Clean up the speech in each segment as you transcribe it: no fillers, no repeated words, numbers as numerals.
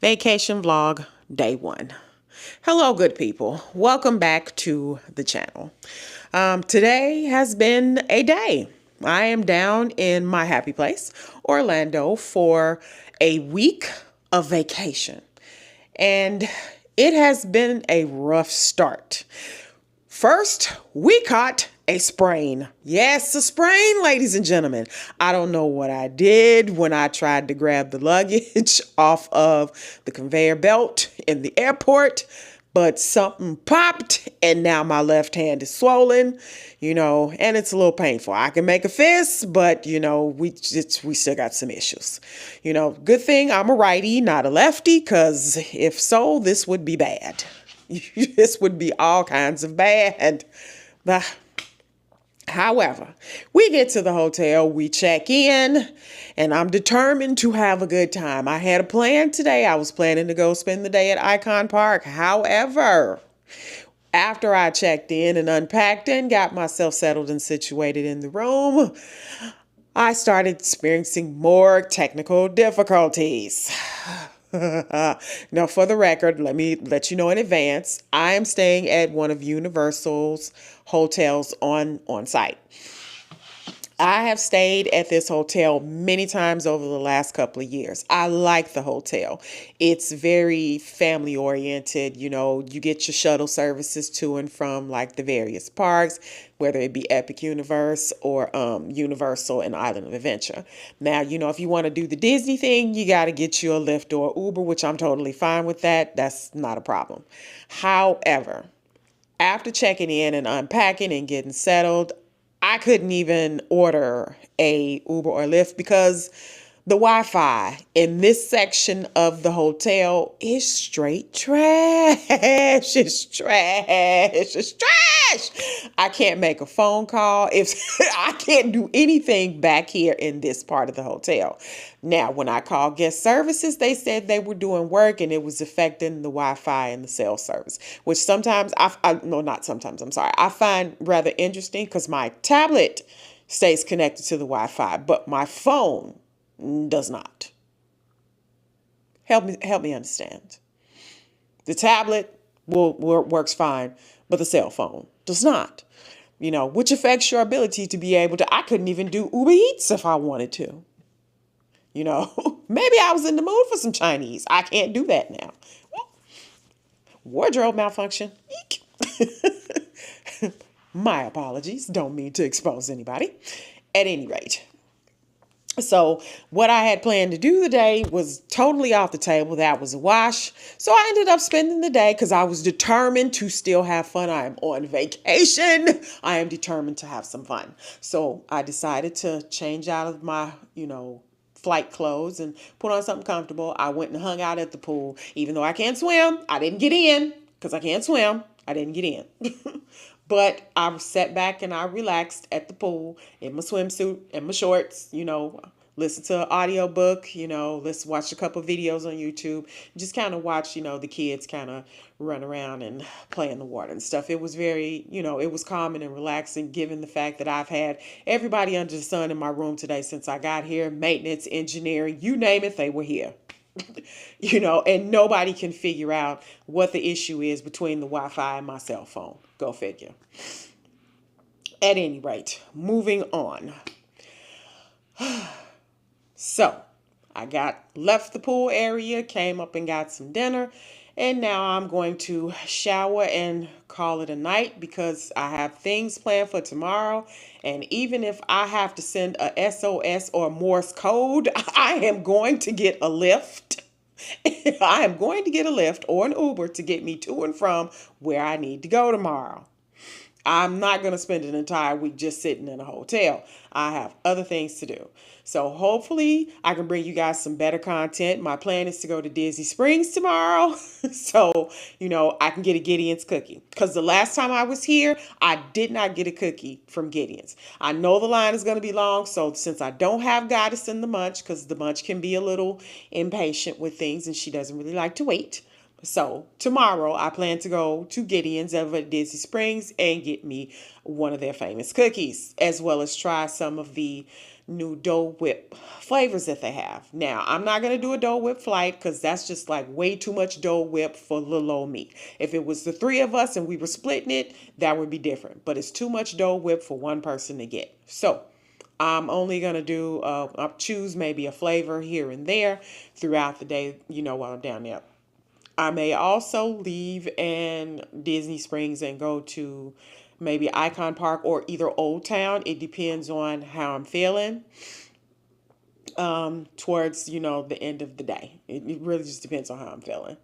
Vacation vlog day one. Hello, good people. Welcome back to the channel. Today has been a day. I am down in my happy place, Orlando, for a week of vacation. And it has been a rough start. First, we caught a sprain. Yes, a sprain, ladies and gentlemen. I don't know what I did when I tried to grab the luggage off of the conveyor belt in the airport, but something popped and now my left hand is swollen, and it's a little painful. I can make a fist, but we still got some issues. Good thing I'm a righty, not a lefty, because if so, this would be bad. This would be all kinds of bad. However, we get to the hotel, we check in, and I'm determined to have a good time. I had a plan today. I was planning to go spend the day at Icon Park. However, after I checked in and unpacked and got myself settled and situated in the room, I started experiencing more technical difficulties. Now, for the record, let me let you know in advance, I am staying at one of Universal's hotels on site. I have stayed at this hotel many times over the last couple of years. I like the hotel. It's very family oriented. You get your shuttle services to and from like the various parks, whether it be Epic Universe or Universal and Island of Adventure. Now, if you want to do the Disney thing, you got to get you a Lyft or Uber, which I'm totally fine with that. That's not a problem. However, after checking in and unpacking and getting settled, I couldn't even order a Uber or Lyft because the Wi-Fi in this section of the hotel is straight trash. It's trash. It's trash. I can't make a phone call. If I can't do anything back here in this part of the hotel. Now, when I called guest services, they said they were doing work and it was affecting the Wi-Fi and the cell service, which sometimes not sometimes, I'm sorry, I find rather interesting because my tablet stays connected to the Wi-Fi, but my phone does not. Help me understand. The tablet works fine, but the cell phone does not. Which affects your ability to be able to. I couldn't even do Uber Eats if I wanted to. Maybe I was in the mood for some Chinese. I can't do that now. Wardrobe malfunction. Eek. My apologies. Don't mean to expose anybody. At any rate. So what I had planned to do today was totally off the table. That was a wash. So I ended up spending the day because I was determined to still have fun. I am on vacation. I am determined to have some fun. So I decided to change out of my, flight clothes and put on something comfortable. I went and hung out at the pool. Even though I can't swim, I didn't get in because I can't swim. I didn't get in. But I sat back and I relaxed at the pool in my swimsuit and my shorts, listen to an audiobook, let's watch a couple videos on YouTube. Just kind of watch, the kids kind of run around and play in the water and stuff. It was very, it was calming and relaxing given the fact that I've had everybody under the sun in my room today since I got here. Maintenance, engineering, you name it, they were here. And nobody can figure out what the issue is between the Wi-Fi and my cell phone. Go figure. At any rate, moving on. So, I left the pool area, came up and got some dinner, and now I'm going to shower and call it a night because I have things planned for tomorrow. And even if I have to send a SOS or Morse code, I am going to get a lift. I am going to get a Lyft or an Uber to get me to and from where I need to go tomorrow. I'm not going to spend an entire week just sitting in a hotel. I have other things to do. So hopefully I can bring you guys some better content. My plan is to go to Disney Springs tomorrow. So, I can get a Gideon's cookie. Because the last time I was here, I did not get a cookie from Gideon's. I know the line is going to be long. So since I don't have Goddess in the Munch, because the Munch can be a little impatient with things and she doesn't really like to wait. So tomorrow I plan to go to Gideon's over at Disney Springs and get me one of their famous cookies, as well as try some of the new Dole Whip flavors that they have. Now, I'm not going to do a Dole Whip flight because that's just like way too much Dole Whip for little old me. If it was the three of us and we were splitting it, that would be different. But it's too much Dole Whip for one person to get. So I'm only going to do, I'll choose maybe a flavor here and there throughout the day, while I'm down there. I may also leave in Disney Springs and go to maybe Icon Park or either Old Town. It depends on how I'm feeling towards, the end of the day. It really just depends on how I'm feeling.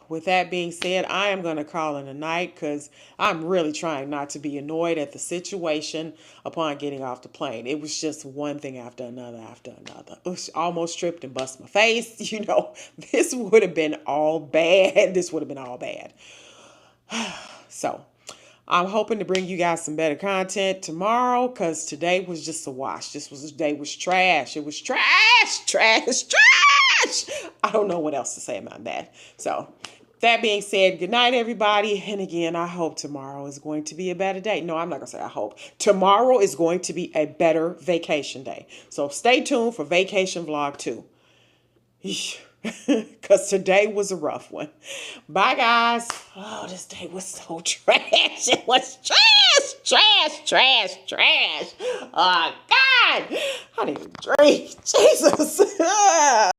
With that being said, I am going to call it a night because I'm really trying not to be annoyed at the situation upon getting off the plane. It was just one thing after another after another. Almost tripped and bust my face. This would have been all bad. This would have been all bad. So I'm hoping to bring you guys some better content tomorrow because today was just a wash. Today was trash. It was trash, trash, trash. I don't know what else to say about that. So that being said, good night, everybody. And again, I hope tomorrow is going to be a better day. No, I'm not going to say I hope. Tomorrow is going to be a better vacation day. So stay tuned for Vacation Vlog 2. Because today was a rough one. Bye, guys. Oh, this day was so trash. It was trash, trash, trash, trash. Oh, God. I need a drink. Jesus.